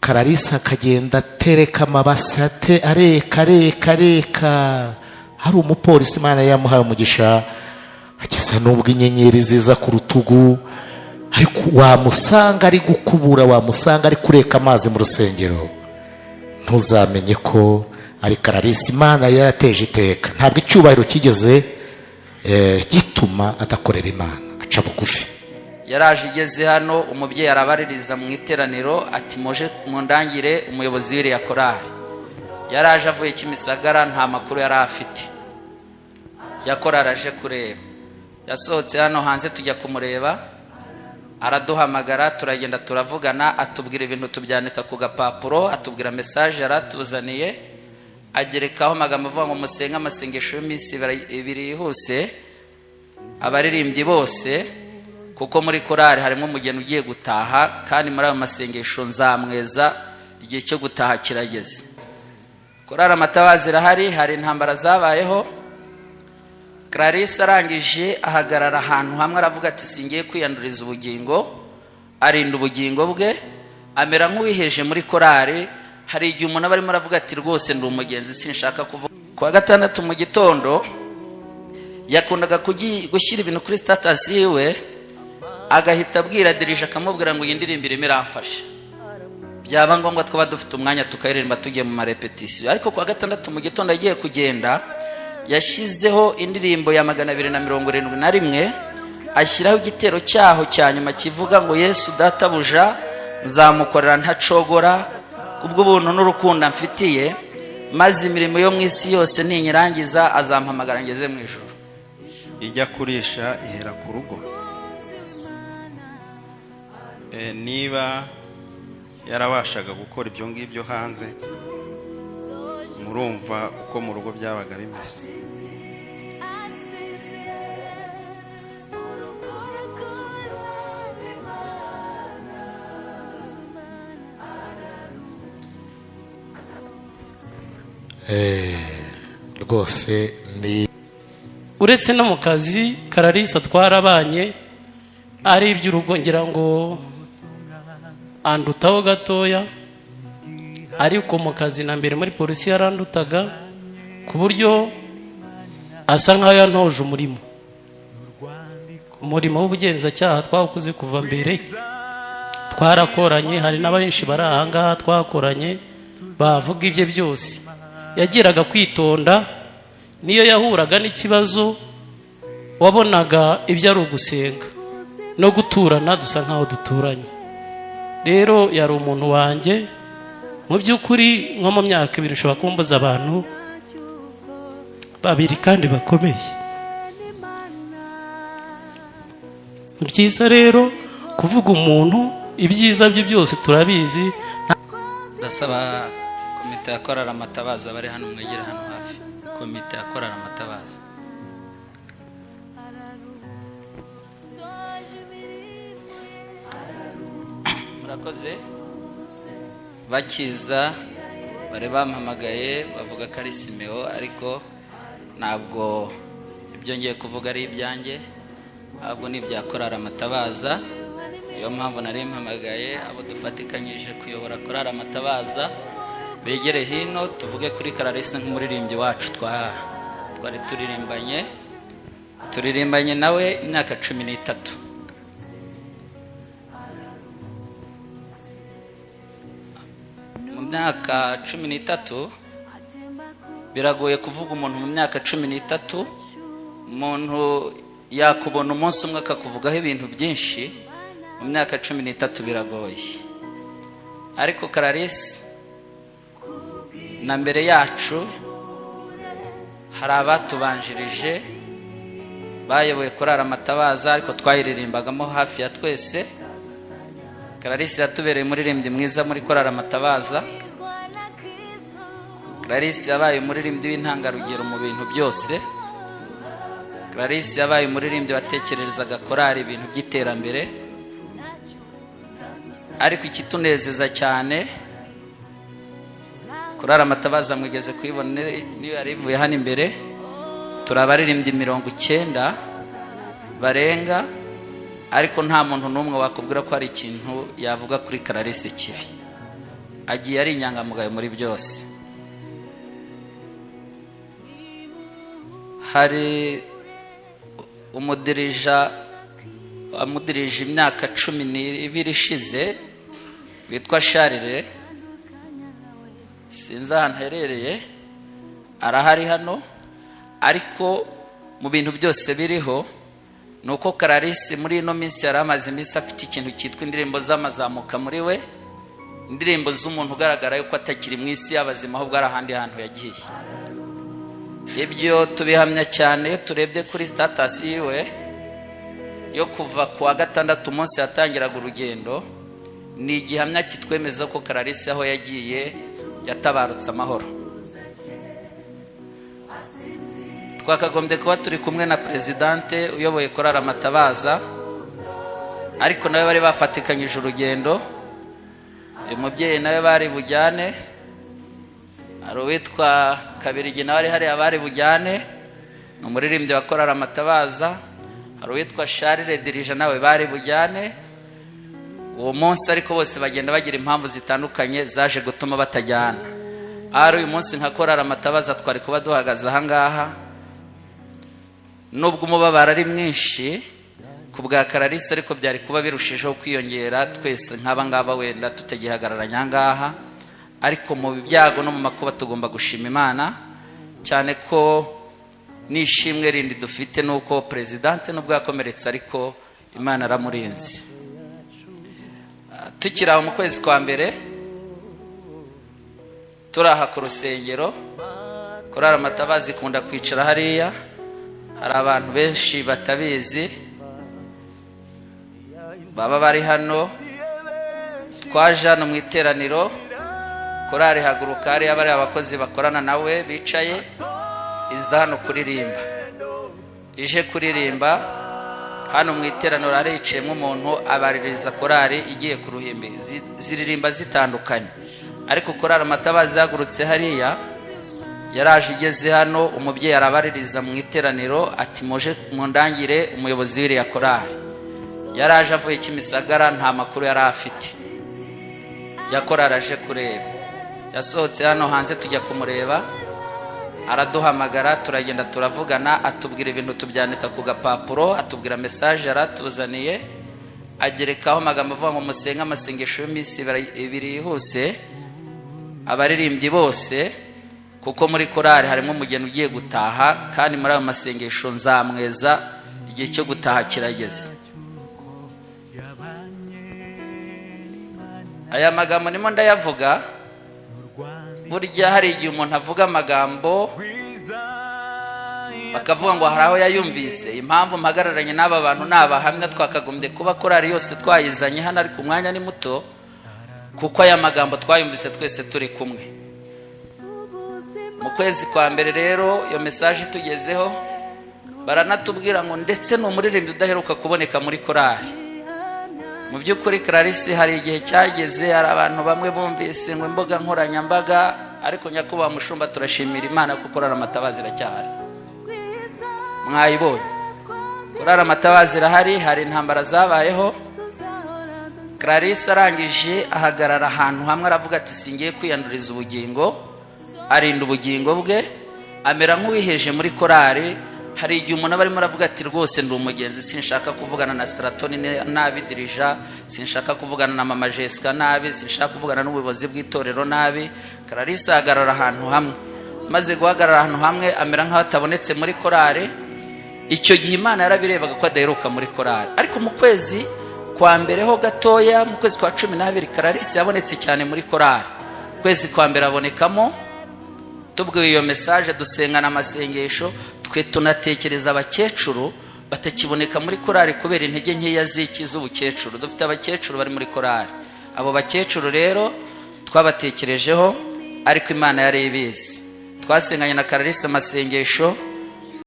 Kararisa akagenda atereka amabasate areka. Hari umupolisi Imana yamuhaye umugisha, ageza n'ubwo inyenyeri ziza ku rutugu, ariko wamusanga ari gukubura, wamusanga ari kureka amazi mu rusengero, ntuzamenye ko ari Kararisa Imana yarateje iteka. Ntabwo icyubahiro kigeze gituma adakorera Imana, aca bugufi. Yaraje igeze hano, umubyeyi arabaririza mu iteraniro ati moje mundangire umuyobozi w'iriya korali. Yaraje avuye Kimisagara, nta makuru yari afite, yakorara aje kureba. Yasohotse hano hanze tujya kumureba, araduhamagara, turagenda turavugana, atubwira ibintu tubyanika ku gapapuro, atubwira message yaratuzaniye, agerekaho amagambo avuga ngo musenga amasengesho y'iminsi ibiri yihuse abaririmbyi bose, kuko muri korali harimo umugeni ugiye gutaha, kandi muri ayo masengesho nzamweza igihe cyo gutaha kirageze. Korali Amatabazi irahari, hari intambara zabayeho. Clarisse arangije ahagarara ahantu hamwe aravuga ati singiye kwiyanduriza ubugingo, arinda ubugingo bwe, amera nk'uwiheje muri korali. Hari igihe umuntu aba arimo aravuga ati rwose ndi umugenzi sinshaka kuvuga. Kuwa gatandatu mu gitondo yakundaga gushyira ibintu kuri status yiwe, agahita abwira dirije akamubwira ngo iyi ndirimbo irimo iramfasha, byaba ngombwa twaba dufite umwanya tukayiririmba tugiye mu marepetisiyo. Ariko kuwa gatandatu mu gitondo agiye kugenda, yashyizeho indirimbo ya 271, ashyiraho igitero cyaho cya nyuma kivuga ngo Yesu databuja nzamukorera ntacogora, kubwo buntu n'urukundo amfitiye, maze imirimo yo mu isi yose ninyirangiza azampamagara ngeze mu ijuru. Ijya kurisha ihera ku rugo. Niba yarabashaga gukora ibyo ngibyo hanze, murumva uko mu rugo byabaga bimeze. Rwose ni uretse no mu kazi Clarisse twarabanye, ari iby'urugo ngira ngo andutaho gatoya, ariko mu kazi na mbere muri polisi yarandutaga, ku buryo asa nkaho yantoje umurimo w'ubugenzacyaha twawukoze kuva mbere. Twarakoranye, hari n'abenshi bari ahangaha twakoranye bavuga ibye byose. Yagiraga kwitonda, niyo yahuraga n'ikibazo wabonaga ibyo ari ugusenga no guturana, dusa nkaho duturanye. Rero yari umuntu wanjye mu by'ukuri. Nko mu myaka 2 nshobora kumbuza abantu 2 kandi bakomeye. Ni byiza rero kuvuga umuntu, ibyiza bye byose turabizi. Ndasaba komite ya Korali Amatabazi bari hano, mwegere hano hafi. Komite ya Korali Amatabazi, murakoze. Bakiza bari bampamagaye bavuga ko ari Simeo, ariko ntabwo ibyo ngiye kuvuga ari ibyanjye, ahubwo ni ibya Korali Amatabazi. Iyo mpamvu nari mpamagaye abo dufatikanyije kuyobora Korali Amatabazi begere hino, tuvuge kuri Clarisse nk'umuririmbyi wacu twari turirimbanye nawe imyaka 13. Mu myaka 13 biragoye kuvuga umuntu mu myaka 13. Umuntu yakubona umunsi umwe akakuvugaho ibintu byinshi, mu myaka 13 biragoye. Ariko Clarisse na mbere yacu hari abatubanjirije bayoboye Korali Amatabazi, ariko twayiririmbagamo hafi ya twese. Clarisse yatubereye umuririmbyi mwiza muri Korali Amatabazi. Clarisse yabaye umuririmbyi w'intangarugero mu bintu byose. Clarisse yabaye umuririmbyi watekererezaga korali ibintu by'iterambere. Ariko ikitunezeza cyane, Korali Amatabazi mwigeze kuyibona niyo yari ivuye hano imbere, turabaririmbyi 90 barenga, ariko nta muntu n'umwe wakubwira ko hari ikintu yavuga kuri Clarisse kibi. agiye ari inyangamugayo muri byose. Hari umudirija wamudirije imyaka 12 ishize witwa Sharire, sinzi ahantu aherereye, arahari hano. Ariko mu bintu byose biriho nuko Clarisse muri ino minsi yari amaze iminsi afite ikintu cyitwa indirimbo z'amazamuka muri we, indirimbo z'umuntu ugaragara yuko atakiri mu isi y'abazima ahubwo ari ahandi hantu yagiye. Ibyo tubihamya cyane turebye kuri status yiwe yo kuva ku wa gatandatu umunsi yatangiraga urugendo. Ni igihamya kitwemeza ko Clarisse aho yagiye yatabarutse amahoro. Twakagombye kuba turi kumwe na presidente uyoboye korali Amatabaza, ariko nawe bari bafatikanyije urugendo. Uyu mubyeyi nawe bari bujyane, hari uwitwa Kabirigi nawe ari hariya bari bujyane, ni umuririmbyi wa korali Amatabaza. Hari uwitwa Charles Dirija nawe bari bujyane uwo munsi, ariko bose bagenda bagira impamvu zitandukanye zaje gutuma batajyana. Ari uyu munsi nka korali Amatabaza twari kuba duhagaze ahangaha, nubwo umubabaro ari mwinshi ku bwa Clarisse, ariko byari kuba birushijeho kwiyongera twese nk'aba ngaba wenda tutagihagararanye ahangaha. Ariko mu byago no mu makuba tugomba gushima Imana cyane ko nishimwe rindi dufite nuko presidente nubwo yakomeretse ariko Imana aramurinze. Tukiraho mu kwezi kwa mbere turaha ku rusengero, korali Amatabaza ikunda kwicara hariya. Hari abantu benshi batabizi baba bari hano. Twaje hano mu iteraniro, korali Haguruka hariya bari abakozi bakorana nawe bicaye, iza hano kuririmba. Ije kuririmba hano mu iteraniro hariciyemo umuntu abaririza korali igiye ku ruhimbi, ziririmba zitandukanye. Ariko korali Amatabaza yagurutse hariya, yaraje igeze hano, umubyeyi arabaririza mu iteraniro ati moje mundangire umuyobozi w'iriya korali. Yaraje avuye Kimisagara, nta makuru yari afite ya korali aje kureba. Yasohotse hano hanze tujya kumureba, araduhamagara turagenda turavugana, atubwira ibintu tubyandika ku gapapuro, atubwira message yaratuzaniye, agerekaho amagambo avuga ngo musenga amasengesho y'iminsi ibiri yihuse abaririmbyi bose, kuko muri korali harimo umugeni ugiye gutaha, kandi muri ayo masengesho nzamweza igihe cyo gutaha kirageze. Aya magambo nimo ndayavuga, burya hari igihe umuntu avuga amagambo bakavuga ngo hari aho yayumvise. Impamvu mpagararanye n'aba bantu n'abahamya, twakagombye kuba korali yose twayizanye hano, ariko umwanya ni muto kuko aya magambo twayumvise twese turi kumwe. Mu kwezi kwa mbere rero iyo message tugezeho, baranatubwira ngo ndetse ni umuririmbyi udaheruka kuboneka muri korali. Mu by'ukuri Clarisse hari igihe cyageze, hari abantu bamwe bumvise ngo imboga nkoranyambaga, ariko nyakubahwa mushumba turashimira Imana kuko korali Amatabaza iracyahari. Mwayibonye korali Amatabaza irahari. Hari intambara zabayeho, Clarisse arangije ahagarara ahantu hamwe aravuga ati singiye kwiyanduriza ubugingo, arinda ubugingo bwe, amera nk'uwiheje muri korali. Hari igihe umuntu aba arimo aravuga ati rwose ndi umugenzi, sinshaka kuvugana na Stratoni nabi, Dirija sinshaka kuvugana na Mama Jessica nabi, sinshaka kuvugana n'ubuyobozi bw'itorero nabi. Clarisse ahagarara ahantu hamwe, maze guhagarara ahantu hamwe amera nk'aho atabonetse muri korali. Icyo gihe Imana yarabirebaga ko adaheruka muri korali. Ariko mu kwezi kwa mbere ho gatoya, mu kwezi kwa 12 Clarisse yabonetse cyane muri korali. Kwezi kwa mbere abonekamo, tubwiye iyo message dusengana amasengesho, twe tunatekereza abakecuru batakiboneka muri korali kubera intege nkeya z'iki z'ubukecuru. Dufite abakecuru bari muri korali. Abo bakecuru rero twabatekerejeho, ariko Imana yari ibizi. Twasenganye na Clarisse amasengesho,